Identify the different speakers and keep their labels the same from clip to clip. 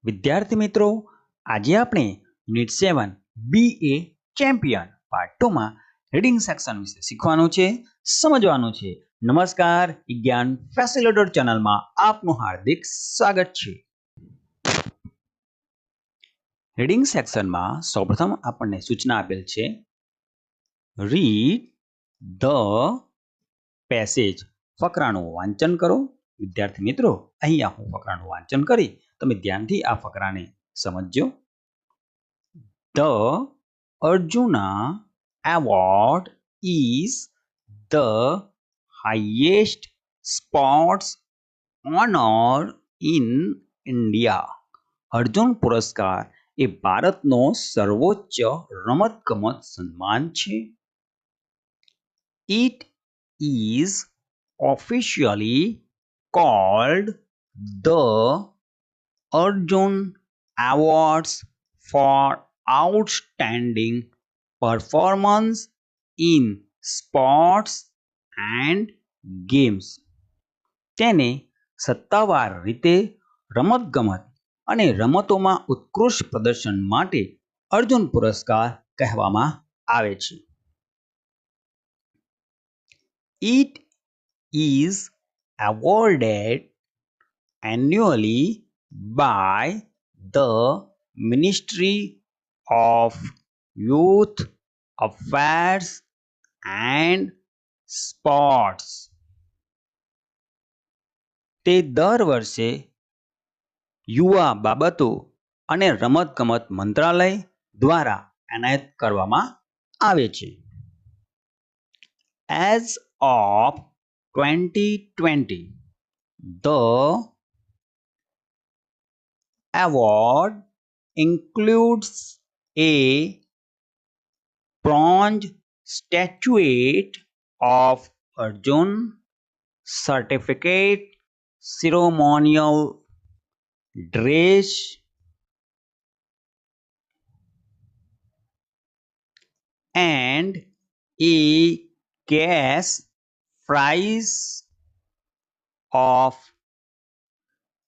Speaker 1: વિદ્યાર્થી મિત્રો, આજે આપણે યુનિટ 7 BA ચેમ્પિયન પાર્ટ 2 માં રીડિંગ સેક્શન વિશે શીખવાનું છે, સમજવાનું છે. નમસ્કાર, વિજ્ઞાન ફેસિલિટેટર ચેનલમાં આપનું હાર્દિક સ્વાગત છે. રીડિંગ સેક્શનમાં સૌપ્રથમ આપણને સૂચના આપેલ છે, રીડ ધ પેસેજ. ફકરાનું વાંચન કરો. વિદ્યાર્થી મિત્રો, અહીંયા હું ફકરાનું વાંચન કરી તમે ધ્યાનથી આ ફકરાને સમજજો. The Arjuna Award is the highest sports honor in India. Arjun પુરસ્કાર એ ભારતનો સર્વોચ્ચ રમતગમત સન્માન છે. It is officially called the Arjun Awards for outstanding performance in sports and games. તેને સત્તાવાર રીતે રમતગમત અને રમતોમાં ઉત્કૃષ્ટ પ્રદર્શન માટે અર્જુન પુરસ્કાર કહેવામાં આવે છે. It is awarded annually by the Ministry of Youth Affairs and Sports. તે દર વર્ષે યુવા બાબતો અને રમતગમત મંત્રાલય દ્વારા એનાયત કરવામાં આવે છે. As of 2020, the award includes a bronze statuette of Arjun, certificate, ceremonial dress, and a cash prize of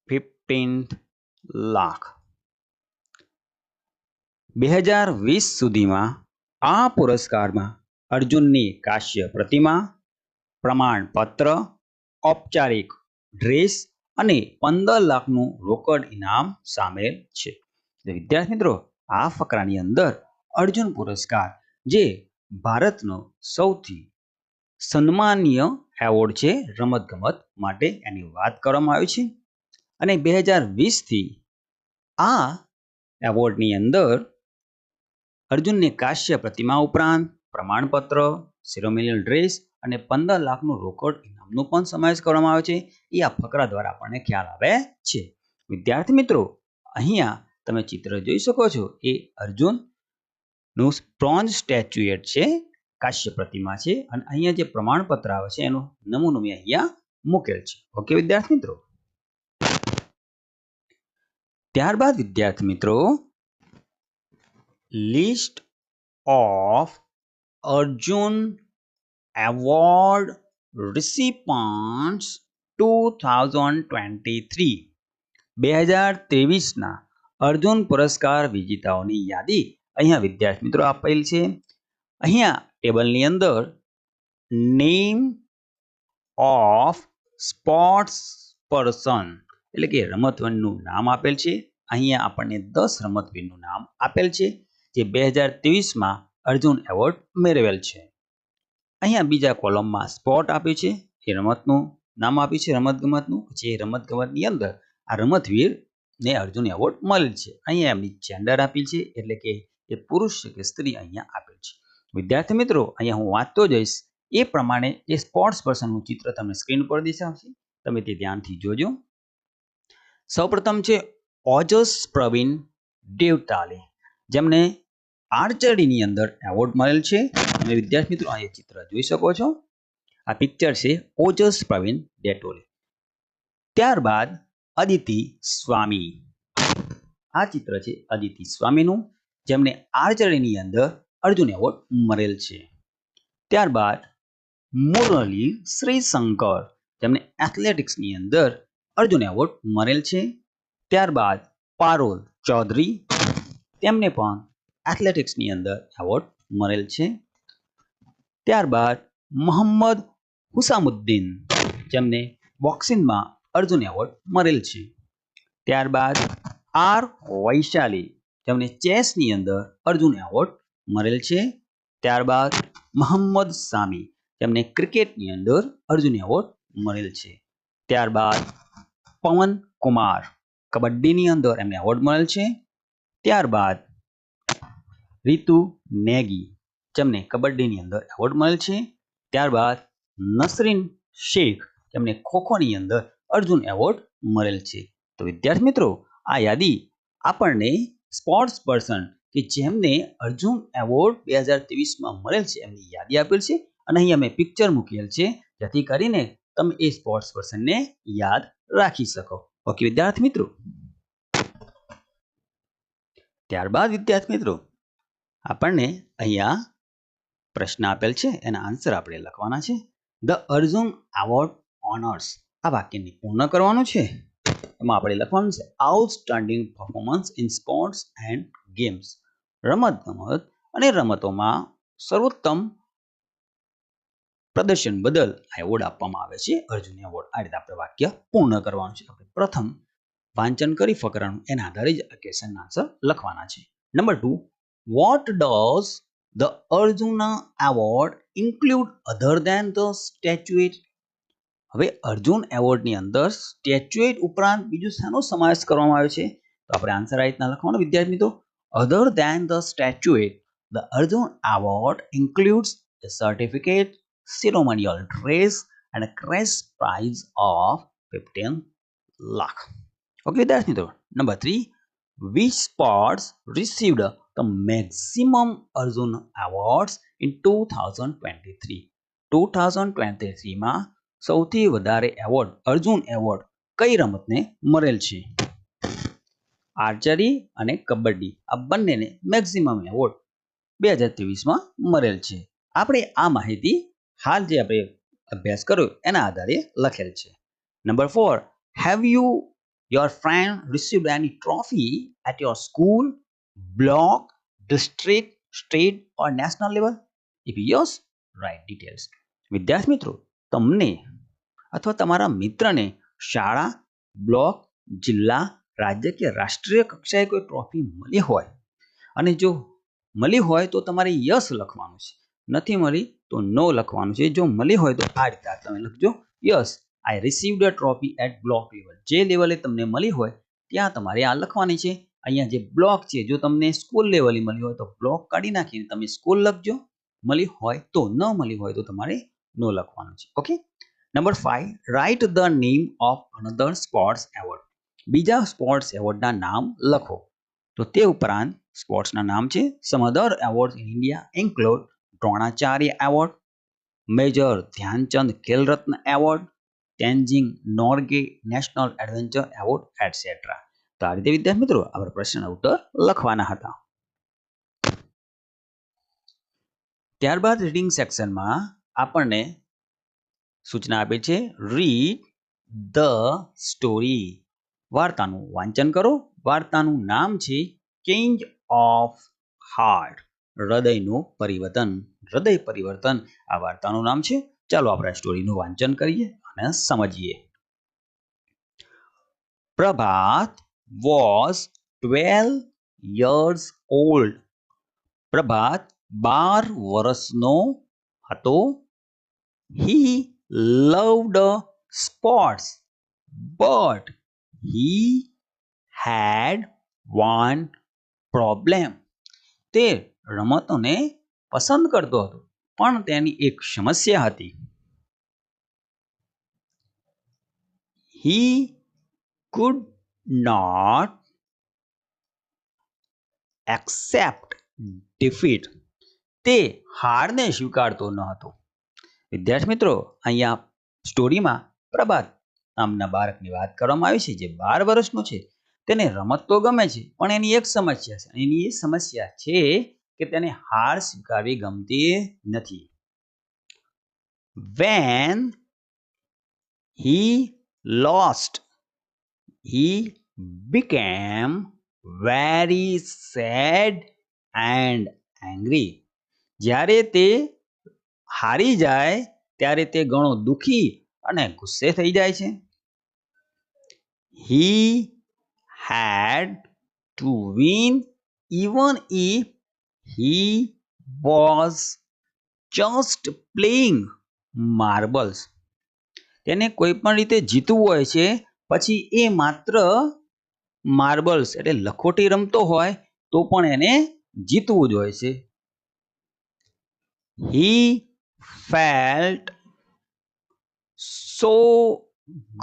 Speaker 1: 15 lakh. 2020 સુધીમાં આ પુરસ્કારમાં અર્જુનની કાશ્ય પ્રતિમા, પ્રમાણપત્ર, ઔપચારિક ડ્રેસ અને 15 લાખનું રોકડ ઇનામ સામેલ છે. વિદ્યાર્થી મિત્રો, આ ફકરાની અંદર અર્જુન પુરસ્કાર જે ભારતનો સૌથી સન્માનીય એવોર્ડ છે રમતગમત માટે, એની વાત કરવામાં આવી છે. અને 2020 થી આ એવોર્ડની અંદર અર્જુનની કાશ્ય પ્રતિમા ઉપરાંત પ્રમાણપત્ર, સેરેમોનિયલ ડ્રેસ અને 15 લાખનું રોકડ ઇનામનો પણ સમાવેશ કરવામાં આવે છે. એ આ ફકરા દ્વારા આપણને ખ્યાલ આવે છે. વિદ્યાર્થી મિત્રો, અહીંયા તમે ચિત્ર જોઈ શકો છો, એ અર્જુનનું બ્રોન્ઝ સ્ટેચ્યુએટ છે, કાશ્ય પ્રતિમા છે, અને અહીંયા જે પ્રમાણપત્ર આવે છે એનો નમૂનો મેં અહીંયા મૂકેલ છે. ઓકે વિદ્યાર્થી મિત્રો. ત્યારબાદ વિદ્યાર્થી મિત્રો, લિસ્ટ ઓફ અર્જુન એવોર્ડ રિસિપન્ટ્સ 2023. 2023 ના અર્જુન પુરસ્કાર વિજેતાઓની યાદી અહીંયા વિદ્યાર્થી મિત્રો આપેલ છે. અહીંયા ટેબલની અંદર નેમ ઓફ સ્પોર્ટ્સ પર્સન એટલે કે રમતવીરનું નામ આપેલ છે. અહીંયા આપણને 10 રમતવીરનું નામ આપેલ છે જે 2023માં અર્જુન એવોર્ડ મેળવેલ છે. અહીંયા બીજા કોલમમાં સ્પોર્ટ આપ્યું છે, એ રમતનું નામ આપ્યું છે રમતગમતનું, જે રમતગમતની અંદર આ રમતવીરને અર્જુન એવોર્ડ મળેલ છે. અહીંયા એમની જેન્ડર આપેલ છે, એટલે કે એ પુરુષ કે સ્ત્રી અહીંયા આપેલ છે. વિદ્યાર્થી મિત્રો, અહીંયા હું વાંચતો જઈશ એ પ્રમાણે એ સ્પોર્ટ્સ પર્સનનું ચિત્ર તમને સ્ક્રીન પર દેખાશે, તમે તે ધ્યાનથી જોજો. સૌપ્રથમ છે ઓજસ પ્રવીણ દેવતાલે, જેમને આર્ચરીની અંદર એવોર્ડ મળેલ છે. તમે વિદ્યાર્થી મિત્રો અહીંયા ચિત્ર જોઈ શકો છો, આ પિક્ચર છે ઓજસ પ્રવીણ દેવતાલે. ત્યારબાદ અદિતિ સ્વામી, આ ચિત્ર છે અદિતિ સ્વામીનું, જેમને આર્ચરીની અંદર અર્જુન એવોર્ડ મળેલ છે. ત્યારબાદ મુરલી શ્રીશંકર, જેમને એથ્લેટિક્સની અંદર અર્જુન એવોર્ડ મળેલ છે. ત્યારબાદ પારુલ ચૌધરી, તેમને પણ એથ્લેટિક્સની અંદર એવોર્ડ મળેલ છે. ત્યારબાદ મોહમ્મદ હુસામુદ્દીન, જેમને બોક્સિંગમાં અર્જુન એવોર્ડ મળેલ છે. ત્યારબાદ આર વૈશાલી, જેમને ચેસની અંદર અર્જુન એવોર્ડ મળેલ છે. ત્યારબાદ મોહમ્મદ સામી, જેમને ક્રિકેટની અંદર અર્જુન એવોર્ડ મળેલ છે. ત્યારબાદ પવન કુમાર, કબડ્ડીની અંદર એમને એવોર્ડ મળેલ છે. ત્યારબાદ રીતુ નેગી, જેમને કબડ્ડીની અંદર એવોર્ડ મળેલ છે. ત્યારબાદ નસરીન શેખ, જેમને ખોખોની અંદર અર્જુન એવોર્ડ મળેલ છે. તો વિદ્યાર્થી મિત્રો, આ યાદી આપણને સ્પોર્ટ્સ પર્સન કે જેમને અર્જુન એવોર્ડ 2023માં મળેલ છે એમની યાદી આપેલ છે અને અહીં અમે પિક્ચર મૂકેલ છે, જેથી કરીને તમે એ સ્પોર્ટ્સ પર્સનને યાદ રાખી શકો. ઓકે વિદ્યાર્થી મિત્રો, ત્યારબાદ વિદ્યાર્થી મિત્રો આપણને અહીંયા પ્રશ્ન આપેલ છે, એના આન્સર આપણે લખવાના છે. ધ અર્જુન એવોર્ડ ઓનર્સ, આ વાક્યને પૂર્ણ કરવાનું છે. એમાં આપણે લખવાનું છે outstanding performance in sports and games, રમતગમત અને રમતોમાં સર્વોત્તમ પ્રદર્શન બદલ આ એવોર્ડ આપવામાં આવે છે, અર્જુન એવોર્ડ. આ રીતે આપણે વાક્ય પૂર્ણ કરવાનું છે. આપણે પ્રથમ વાંચન કરી ફકરાનું, એના આધારે જ ક્વેશ્ચન આન્સર લખવાના છે. Number 2, what does the Arjuna award include other than the statuette? હવે અર્જુન એવોર્ડની અંદર સ્ટેચ્યુએટ ઉપરાંત બીજું શાનો સમાવેશ કરવામાં આવ્યો છે? તો આપણે આન્સર આ રીતના લખવાનો વિદ્યાર્થી મિત્રો. Other than the statuette, the Arjun award includes a certificate, ceremonial dress and a cash prize of 15 lakh. Okay વિદ્યાર્થી મિત્રો. Number 3, which sports received the maximum Arjun awards in 2023? 2023માં સૌથી વધારે એવોર્ડ, અર્જુન એવોર્ડ કઈ રમતને મળેલ છે? આર્ચરી અને કબડ્ડી, આ બંનેને મેક્સિમમ એવોર્ડ 2023માં મળેલ છે. આપણે આ માહિતી હાલ જે આપણે અભ્યાસ કર્યો એના આધારે લખેલ છે. Number 4, have you your friend received any trophy at your school, block, district, state or national level? If yes, write details. વિદ્યાર્થી મિત્રો, તમને અથવા તમારા મિત્રને શાળા, બ્લોક, જિલ્લા, રાજ્ય કે રાષ્ટ્રીય કક્ષાએ કોઈ ટ્રોફી મળી હોય અને જો મળી હોય તો તમારે યસ લખવાનું છે, નથી મળી તો નો લખવાનું છે. જો મળી હોય તો આ રીતે તમે લખજો, yes I received a trophy at block level. જે લેવલે તમને મળી હોય ત્યાં તમારે આ લખવાની છે. અહીંયા જે બ્લોક છે, જો તમને સ્કૂલ લેવલે મળી હોય તો બ્લોક કાઢી નાખીને તમે સ્કૂલ લખજો, મળી હોય તો, ન મળી હોય તો તમારે નો લખવાનું છે. Okay. Number 5, write the name of another sports award. બીજા સ્પોર્ટ્સ એવોર્ડના નામ લખો. તો તે ઉપરાંત સ્પોર્ટ્સના નામ છે some other awards in India include Dronacharya award, major Dhyan Chand Khel Ratna award, Tenzing Norgay national adventure award etcetera. તો આ રીતે વિદ્યાર્થી મિત્રો આપણે પ્રશ્નના ઉત્તર લખવાના હતા. ત્યારબાદ રીડિંગ સેક્શનમાં આપણને સૂચના આપે છે રીડ ધ સ્ટોરી. વાર્તાનું વાંચન કરો. વાર્તાનું નામ છે ચેન્જ ઓફ હાર્ટ, હૃદયનું પરિવર્તન. હૃદય પરિવર્તન આ વાર્તાનું નામ છે. ચાલો આપણે સ્ટોરીનું વાંચન કરીએ અને સમજીએ. પ્રભાત વોઝ 12 years old. પ્રભાત 12 વર્ષનો હતો. He loved sports, but he had one problem. તે રમતોને પસંદ કરતો હતો, પણ તેની એક સમસ્યા હતી. He could not accept defeat. તે હારને સ્વીકારતો ન હતો. વિદ્યાર્થી મિત્રો, અહીંયા સ્ટોરીમાં પ્રભાત નામના બાળકની વાત કરવામાં આવી છે, જે 12 વર્ષનો છે. તેને રમત તો ગમે છે, પણ એની એક સમસ્યા છે. એની એ સમસ્યા છે કે તેને હાર સ્વીકારવી ગમતી નથી. When he lost, he became very sad and angry. જ્યારે તે હારી જાય ત્યારે તે ઘણો દુખી અને ગુસ્સે થઈ જાય છે. He had to win even if he was just playing marbles. તેને કોઈ પણ રીતે જીતવું હોય છે પછી એ માત્ર માર્બલ્સ એટલે લખોટી રમતો હોય તો પણ એને જીતવું જ હોય છે. He felt so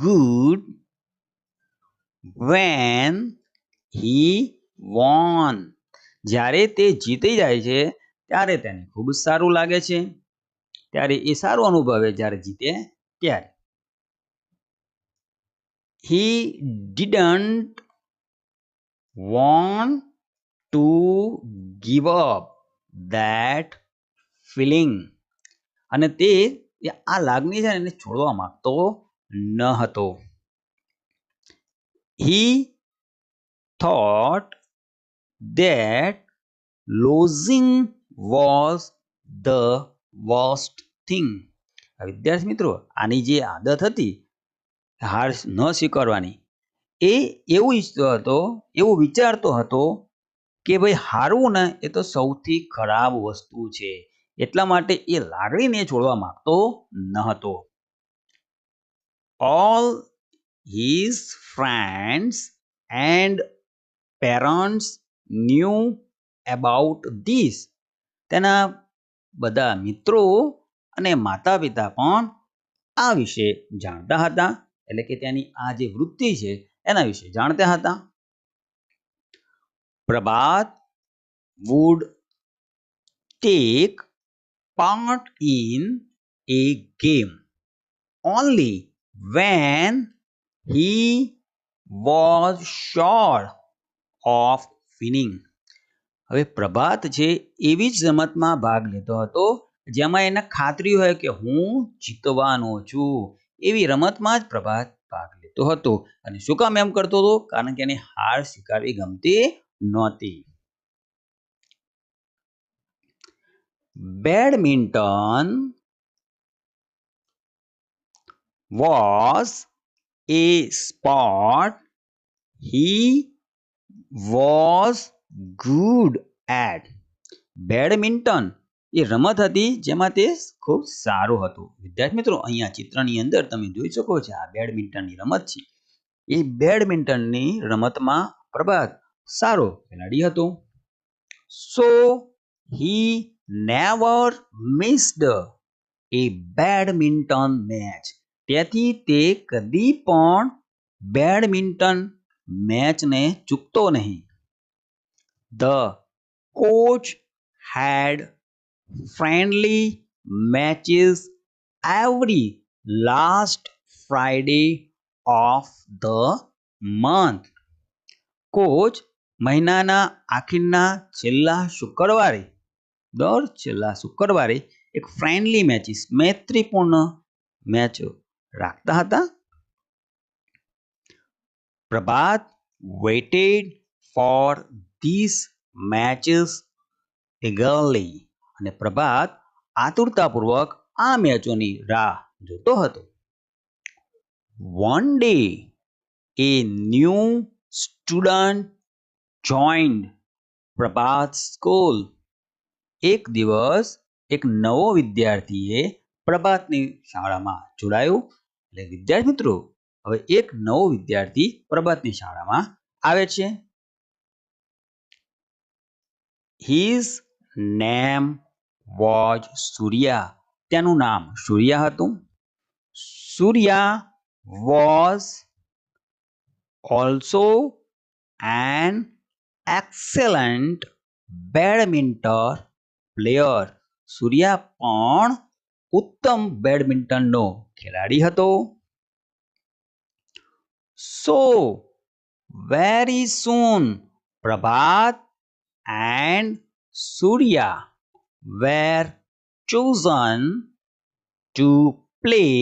Speaker 1: good when he won. જ્યારે તે જીતી જાય છે ત્યારે તેને ખૂબ સારું લાગે છે. ત્યારે એ સારું અનુભવે જ્યારે જીતે ત્યારે. He didn't want to give up that feeling. અને તે આ લાગણી છે એને છોડવા માંગતો ન હતો. He thought that losing was the worst thing. વિદ્યાર્થી મિત્રો આની જે આદત હતી હાર ન સ્વીકારવાની એ એવું ઈચ્છતો હતો એવું વિચારતો હતો કે ભાઈ હારવું ને એ તો સૌથી ખરાબ વસ્તુ છે એટલા માટે એ લાગણીને છોડવા માંગતો ન હતો. All his friends and parents knew about this. તેના બધા મિત્રો અને માતા પિતા પણ આ વિશે જાણતા હતા એટલે કે તેની આ જે વૃત્તિ છે એના વિશે જાણતા હતા. Prabhat would take part in a game only when he was sure of winning. હવે પ્રભાત છે એવી જ રમતમાં ભાગ લેતો હતો જેમાં એને ખાતરી હોય કે હું જીતવાનો છું એવી રમતમાં જ પ્રભાત ભાગ લેતો હતો. અને શું કામ એમ કરતો હતો? કારણ કે એને હાર સ્વીકારવી ગમતી નહોતી. Badminton was a sport he was good at. Badminton એ રમત હતી જેમાં તે ખૂબ સારું હતું. વિદ્યાર્થી મિત્રો અહીંયા ચિત્રની અંદર તમે જોઈ શકો છો આ બેડમિન્ટનની રમત છે. એ બેડમિન્ટનની રમતમાં પ્રભાત સારો ખેલાડી હતો. So he never missed a badminton match. તેથી તે કદી પણ બેડમિન્ટન મેચને ચૂકતો નહીં. The coach had friendly matches every last Friday of the month. Coach મહિનાના આખીરના છેલ્લા શુક્રવારે દર છેલ્લા શુક્રવારે એક ફ્રેન્ડલી મેચિસ મૈત્રીપૂર્ણ મેચ રાખતા હતા. પ્રભાત waited for these matches eagerly. અને પ્રભાત આતુરતાપૂર્વક આ મેચોની રાહ જોતો હતો. One day a new student joined Prabhat's school. એક દિવસ એક નવો વિદ્યાર્થીએ પ્રભાતની શાળામાં જોડાયો. એટલે વિદ્યાર્થી મિત્રો હવે એક નવો વિદ્યાર્થી પ્રભાતની શાળામાં આવે છે. His name was Surya. તેનું નામ સૂર્યા હતું. Surya was also an excellent badminton player. સૂર્યા પણ ઉત્તમ બેડમિન્ટનનો ખેલાડી હતો. So very soon Prabhat and Surya were chosen to play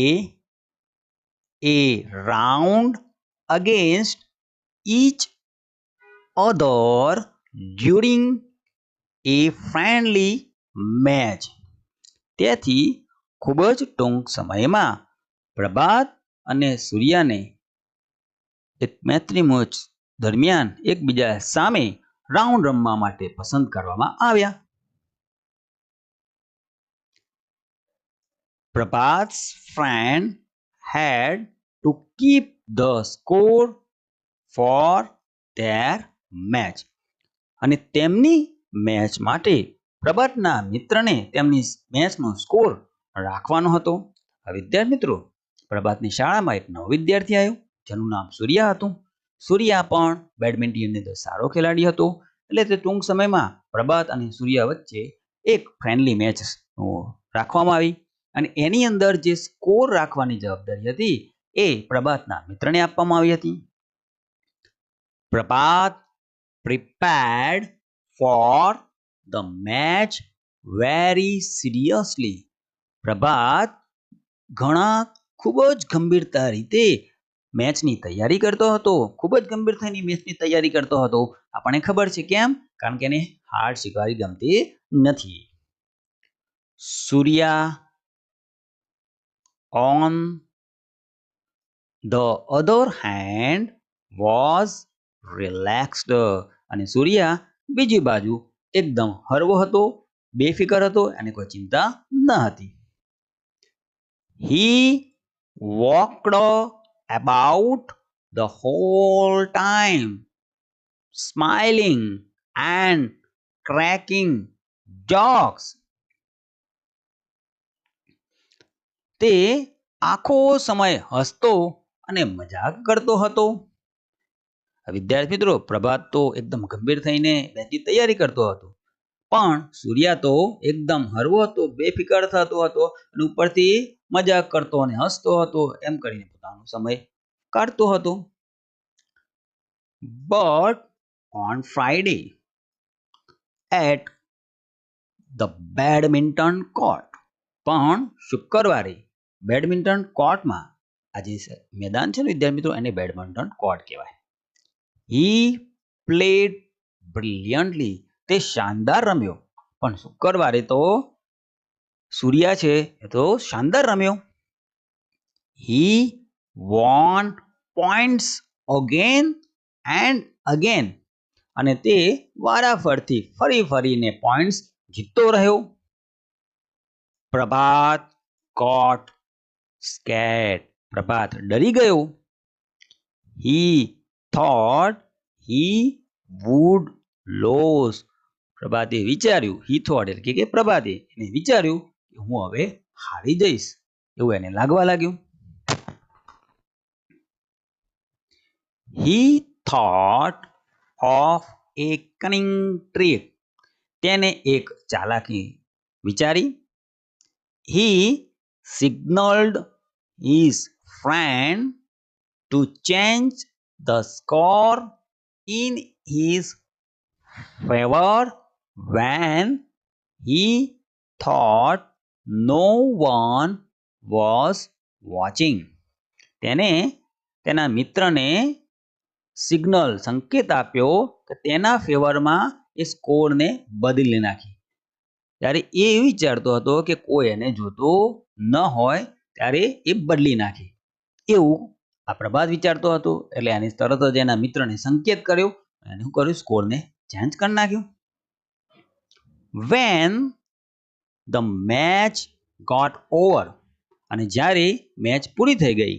Speaker 1: a round against each other during a friendly match. તેથી ખૂબ જ ટૂંક સમયમાં પ્રભાત અને સૂર્યાને એક મૈત્રી મેચ દરમિયાન એકબીજા સામે રાઉન્ડ રમવા માટે પસંદ કરવામાં આવ્યા. Prabhat's friend had to keep the score for their match. અને તેમની મેચ માટે પ્રભાતના મિત્રને તેમની મેચનો સ્કોર રાખવાનો હતો. વિદ્યાર્થી મિત્રો, પ્રભાતની શાળામાં એક નવો વિદ્યાર્થી આવ્યો જેનું નામ સૂર્યા હતું. સૂર્યા પણ બેડમિન્ટનની અંદર સારો ખેલાડી હતો. એટલે તે ટૂંક સમયમાં પ્રભાત અને સૂર્યા વચ્ચે એક ફ્રેન્ડલી મેચ રાખવામાં આવી અને એની અંદર જે સ્કોર રાખવાની જવાબદારી હતી એ પ્રભાતના મિત્રને આપવામાં આવી હતી. પ્રભાત prepared for the match very seriously. પ્રભાત ઘણા ખૂબ જ ગંભીરતા રીતે મેચની તૈયારી કરતો હતો. ખૂબ જ ગંભીરતાની મેચની તૈયારી કરતો હતો. આપણને ખબર છે કેમ? કારણ કે એને હાર સ્વીકારવી ગમતી નથી. સૂર્યા on the other hand was relaxed. અને સૂર્યા બીજી બાજુ એકદમ હળવો હતો, બેફિકર હતો, અને કોઈ ચિંતા ન હતી. He walked about the whole time, smiling and cracking jokes. તે આખો સમય હસતો અને મજાક કરતો હતો. વિદ્યાર્થી મિત્રો, પ્રભાત તો એકદમ ગંભીર થઈને મેચની તૈયારી કરતો હતો, પણ સૂર્યા તો એકદમ હળવો હતો, બેફિકર થતો હતો અને ઉપરથી મજાક કરતો અને હસતો હતો. એમ કરીને પોતાનો સમય કાઢતો હતો. But on Friday at the badminton court, પણ શુક્રવારે બેડમિન્ટન કોર્ટમાં, આ જે મેદાન છે ને વિદ્યાર્થી મિત્રો, એને બેડમિન્ટન કોર્ટ કહેવાય. He played brilliantly. તે શાનદાર રમ્યો. પણ શુક્રવારે તો સૂર્યા છે એ તો શાનદાર રમ્યો. He won points again and again. અને તે વારાફરતી ફરીને પોઈન્ટ્સ જીતતો રહ્યો. પ્રભાત got scared. પ્રભાત ડરી ગયો. He thought he would lose. પ્રભાતે વિચાર્યું, he thought એટલે કે પ્રભાતે એને વિચાર્યું કે હું હવે હારી જઈશ એવું એને લાગવા લાગ્યું. He thought of a cunning trick. તેને એક ચાલાકી વિચારી. He signaled his friend to change the score in his favor when he thought no one was watching. તેને તેના મિત્રને સિગ્નલ સંકેત આપ્યો કે તેના ફેવરમાં એ સ્કોરને બદલી નાખી. ત્યારે એ વિચારતો હતો કે કોઈ એને જોતો ન હોય ત્યારે એ બદલી નાખે એવું આ પ્રભાત વિચારતો હતો. એટલે આની તરત જ એના મિત્રને સંકેત કર્યો અને શું કર્યું? સ્કોરને ચેન્જ કરી નાખ્યો. When the match got over, અને જ્યારે મેચ પૂરી થઈ ગઈ,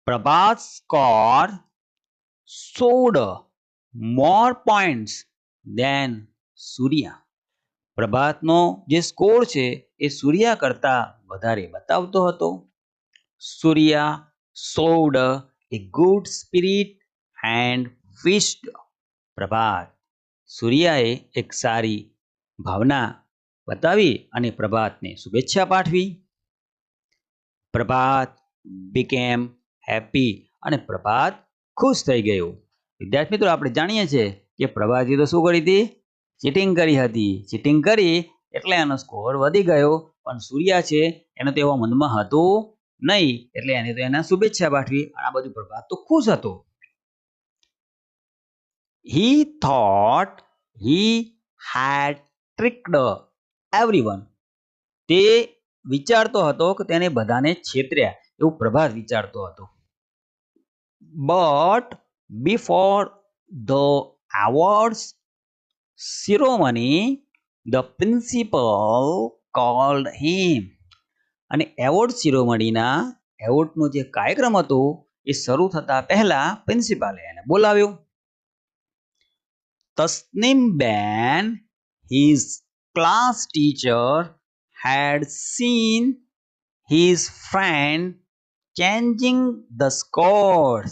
Speaker 1: પ્રભાત scored showed more points than Surya. પ્રભાતનો જે સ્કોર છે એ સૂર્યા કરતા વધારે બતાવતો હતો. સૂર્યા showed a good spirit and wished. પ્રભાત સૂર્યાએ એક સારી ભાવના બતાવી અને પ્રભાતને શુભેચ્છા પાઠવી. પ્રભાત became happy. અને પ્રભાત ખુશ થઈ ગયો. વિદ્યાર્થી મિત્રો, આપણે જાણીએ છીએ કે પ્રભાતે તો શું કરી હતી? ચીટિંગ કરી હતી. ચીટિંગ કરી એટલે એનો સ્કોર વધી ગયો, પણ સૂર્યા છે એનો તો એવો મનમાં હતું નહીં, એટલે એને તો એના શુભેચ્છા પાઠવી. આ બધું પ્રભાત તો ખુશ હતો. he thought he had tricked everyone. તે વિચારતો હતો કે તેને બધાને છેતર્યા એવું પ્રભાત વિચારતો હતો. But before the awards ceremony, the principal called him. અને એવોર્ડ સિરોમણીના એવોર્ડનો જે કાર્યક્રમ હતો એ શરૂ થતા પહેલા પ્રિન્સિપાલે એને બોલાવ્યો. તસ્નીમબેન, his class teacher, had seen his friend changing the scores.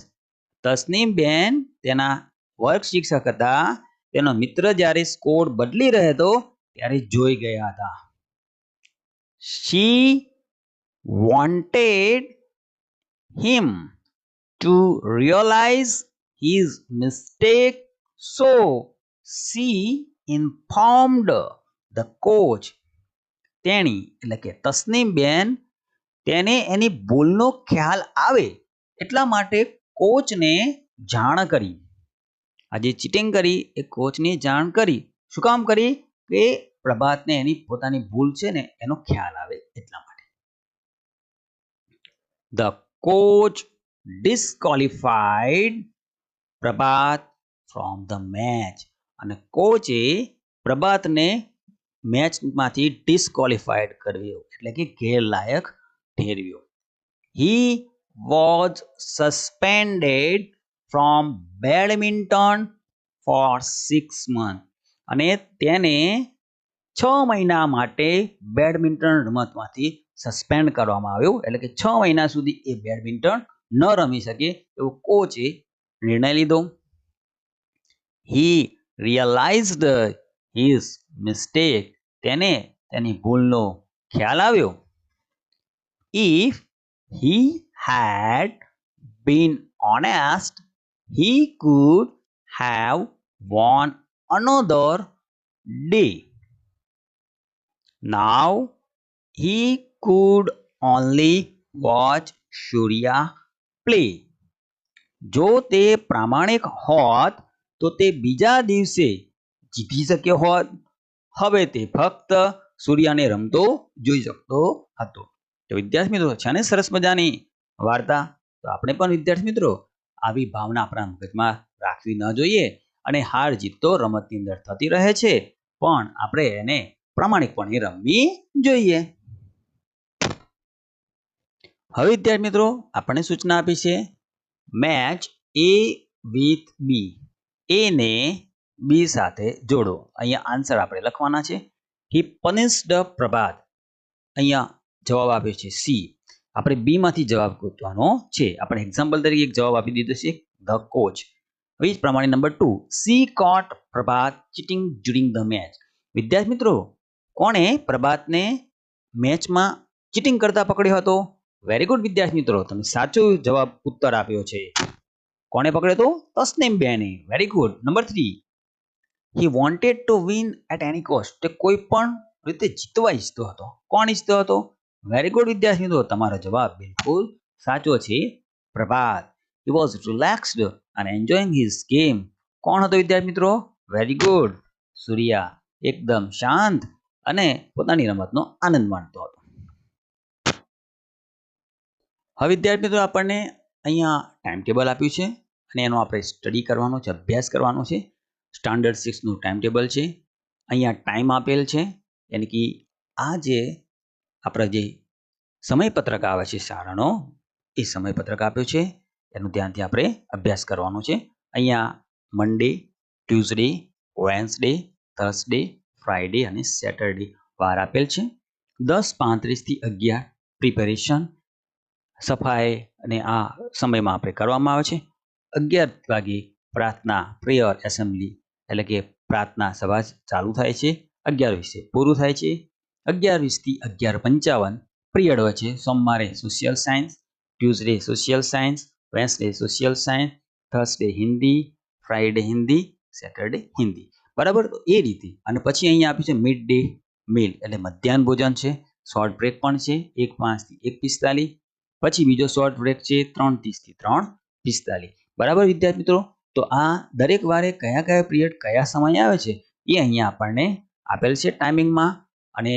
Speaker 1: તસ્નીમબેન તેના વર્ગ શિક્ષક હતા. તેનો મિત્ર જ્યારે સ્કોર બદલી રહ્યો હતો ત્યારે જોઈ ગયા હતા. She wanted him to realize his mistake, so she informed the coach. તેણી એટલે કે તસ્નીમબેન તેને એની ભૂલનો ખ્યાલ આવે એટલા માટે કોચને જાણ કરી. આ જે ચીટિંગ કરી એ કોચને જાણ કરી. શું કામ કરી? કે પ્રભાતને એની પોતાની ભૂલ છે ને એનો ખ્યાલ આવે એટલા માટે. The coach disqualified Prabhat from the match. અને કોચે પ્રભાતને મેચમાંથી ડિસ્ક્વોલિફાઈડ કર્યો એટલે કે ગેરલાયક ઠેરવ્યો. He was suspended from badminton for 6 months. અને તેને 6 મહિના માટે બેડમિન્ટન રમતમાંથી સસ્પેન્ડ કરવામાં આવ્યું એટલે કે 6 મહિના સુધી એ બેડમિન્ટન ન રમી શકે એવો કોચે નિર્ણય લીધો. He realized his mistake. તેને તેની ભૂલનો ખ્યાલ આવ્યો. If he had been honest, he could have won another day. Now he could only watch Surya play. જો તે પ્રામાણિક હોત તો તે બીજા દિવસે જીતી શક્યો હોત. હવે તે ફક્ત સૂર્યાને રમતો જોઈ શકતો હતો. તો વિદ્યાર્થી મિત્રો છે ને સરસ મજાની વાર્તા. તો આપણે પણ વિદ્યાર્થી મિત્રો આવી ભાવના આપણા મગજમાં રાખવી ન જોઈએ. અને હાર જીત તો રમતની અંદર થતી રહે છે, પણ આપણે એને પ્રામાણિકપણે રમવી જોઈએ. હવે વિદ્યાર્થી મિત્રો આપણને સૂચના આપી છે match A with B. A ને B સાથે જોડો. અહીંયા આન્સર આપણે લખવાના છે. He punished પ્રભાત. અહીંયા જવાબ આપ્યો છે C. આપણે B માંથી જવાબ ગોતવાનો છે. આપણે એક્ઝામ્પલ તરીકે એક જવાબ આપી દીધો છે ધ કોચ. હવે જ પ્રમાણે number 2, C caught Prabhat cheating during the match. વિદ્યાર્થી મિત્રો કોણે પ્રભાતને મેચમાં ચીટિંગ કરતા પકડ્યો હતો? વેરી ગુડ વિદ્યાર્થી મિત્રો, તમે સાચો જવાબ ઉત્તર આપ્યો છે. કોને પકડ્યો તો? તસ્નીમબેને. Very good. Number 3, he wanted to win at any cost. તે કોઈ પણ રીતે જીતવા ઈચ્છતો હતો. કોણ ઈચ્છતો હતો? વેરી ગુડ વિદ્યાર્થી મિત્રો, તમારો જવાબ બિલકુલ સાચો છે. પ્રભાત. he was relaxed and enjoying his game. કોણ હતો વિદ્યાર્થી મિત્રો? Very good. સૂર્યા એકદમ શાંત અને પોતાની રમતનો આનંદ માણતો હતો. હવે વિદ્યાર્થી મિત્રો આપણને અહીંયા ટાઈમ ટેબલ આપ્યું છે અને એનો આપણે સ્ટડી કરવાનો છે, અભ્યાસ કરવાનો છે. સ્ટાન્ડર્ડ 6 નું ટાઈમ ટેબલ છે. અહીંયા ટાઈમ આપેલ છે, એટલે કે આ જે આપણા જે સમયપત્રક આવે છે શાળાનો એ સમયપત્રક આપ્યો છે, એનું ધ્યાનથી આપણે અભ્યાસ કરવાનો છે. અહીંયા મંડે, ટ્યુઝડે, વેન્સડે, થર્સડે, ફ્રાઈડે અને સેટરડે વાર આપેલ છે. 10:35 થી 11 પ્રિપેરેશન, સફાઈ અને આ સમયમાં આપણે કરવામાં આવે છે. 11 વાગે પ્રાર્થના, પ્રેયર એસેમ્બલી એટલે કે પ્રાર્થના સભા ચાલુ થાય છે. 11:20 પૂરું થાય છે. 11:20 થી 11:55 પિરિયડ હોય છે. સોમવારે social science, Tuesday social science, Wednesday social science, Thursday Hindi, Friday Hindi, Saturday Hindi. બરાબર. તો એ રીતે અને પછી અહીંયા આપ્યું છે મિડ ડે મીલ એટલે મધ્યાહન ભોજન છે. શોર્ટ બ્રેક પણ છે 1:05 થી 1:45. પછી બીજો શોર્ટ બ્રેક છે 3:30 થી 3:45. બરાબર વિદ્યાર્થી મિત્રો. તો આ દરેક વારે કયા કયા પિરિયડ કયા સમયે આવે છે એ અહીંયા આપણને આપેલ છે ટાઈમિંગમાં. અને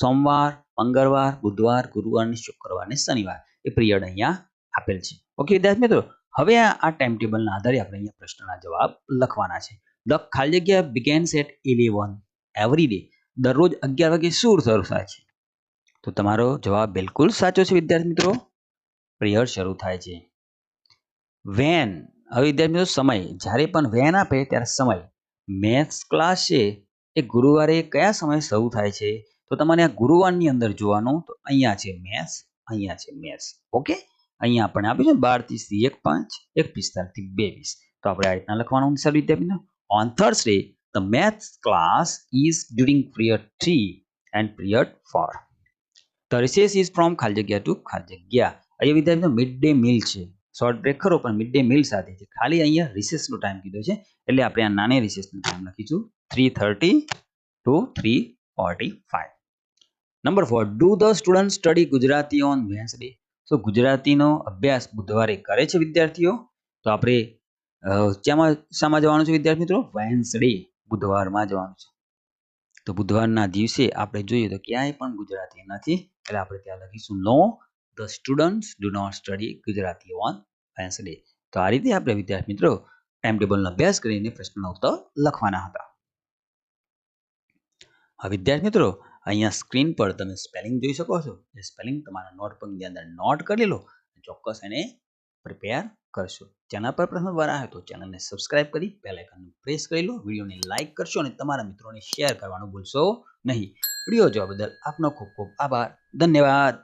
Speaker 1: સોમવાર, મંગળવાર, બુધવાર, ગુરુવાર અને શુક્રવાર અને શનિવાર એ પિરિયડ અહીંયા આપેલ છે. ઓકે વિદ્યાર્થી મિત્રો, હવે આ ટાઈમ ટેબલના આધારે આપણે અહીંયા પ્રશ્નના જવાબ લખવાના છે. ધ ખાલી જગ્યા બિગેન્સ એટ 11 એવરી ડે. દરરોજ 11 વાગે શું શરૂ થાય છે? તો તમારો જવાબ બિલકુલ સાચો છે વિદ્યાર્થી મિત્રો. પિરિયડ શરૂ થાય છે. વેન, હવે વિદ્યાર્થી મિત્રો સમય, જ્યારે પણ વેન આપે ત્યારે સમય. મેથ્સ ક્લાસ છે એ ગુરુવારે કયા સમયે શરૂ થાય છે? તો તમારે આ ગુરુવારની અંદર જોવાનું, તો અહીંયા છે મેથ્સ, અહીંયા છે મેથ્સ. ઓકે, અહીંયા આપણે આપ્યું છે 12:30 થી 1:05, 1:45 થી 2:20. તો આપણે આ રીતના લખવાનું છે વિદ્યાર્થી. On Thursday the maths class is during period 3 and period 4. The recess is from ખાલી જગ્યા ટુ ખાલી જગ્યા. અહીંયા વિદ્યાર્થી મિડ ડે મિલ છે, શોર્ટ બ્રેક ખરો પણ મિડ ડે મિલ સાથે છે. ખાલી અહીંયા રિસેસનો ટાઈમ કીધો છે એટલે આપણે આ નાની રિસેસનો ટાઈમ લખીશું 3:30 to 3:45. Number 4, do the student study Gujarati on Wednesday. તો ગુજરાતીનો અભ્યાસ બુધવારે કરે છે વિદ્યાર્થીઓ. તો આપણે શામાં જવાનું છે વિદ્યાર્થી મિત્રો? વેન્સડે, બુધવારમાં જવાનું છે. તો બુધવારના દિવસે આપણે જોઈએ તો ક્યાંય પણ ગુજરાતી નથી એટલે આપણે ત્યાં લખીશું no, the students do not study Gujarati on Wednesday. તો આ રીતે આપણે વિદ્યાર્થી મિત્રો ટાઈમ ટેબલનો અભ્યાસ કરીને પ્રશ્નના ઉત્તર લખવાના હતા. હવે વિદ્યાર્થી મિત્રો અહીંયા સ્ક્રીન પર તમે સ્પેલિંગ જોઈ શકો છો. એ સ્પેલિંગ તમારા નોટબુકની અંદર નોટ કરી લો, ચોક્કસ એને પ્રિપેર કરશો. ચેનલ પર પ્રથમવાર આવે તો ચેનલને સબસ્ક્રાઇબ કરી બેલ આઇકન પ્રેસ કરી લો, વિડીયોને લાઈક કરશો અને તમારા મિત્રોને શેર કરવાનું ભૂલશો નહીં. વિડીયો જોવા બદલ આપનો ખૂબ ખૂબ આભાર. ધન્યવાદ.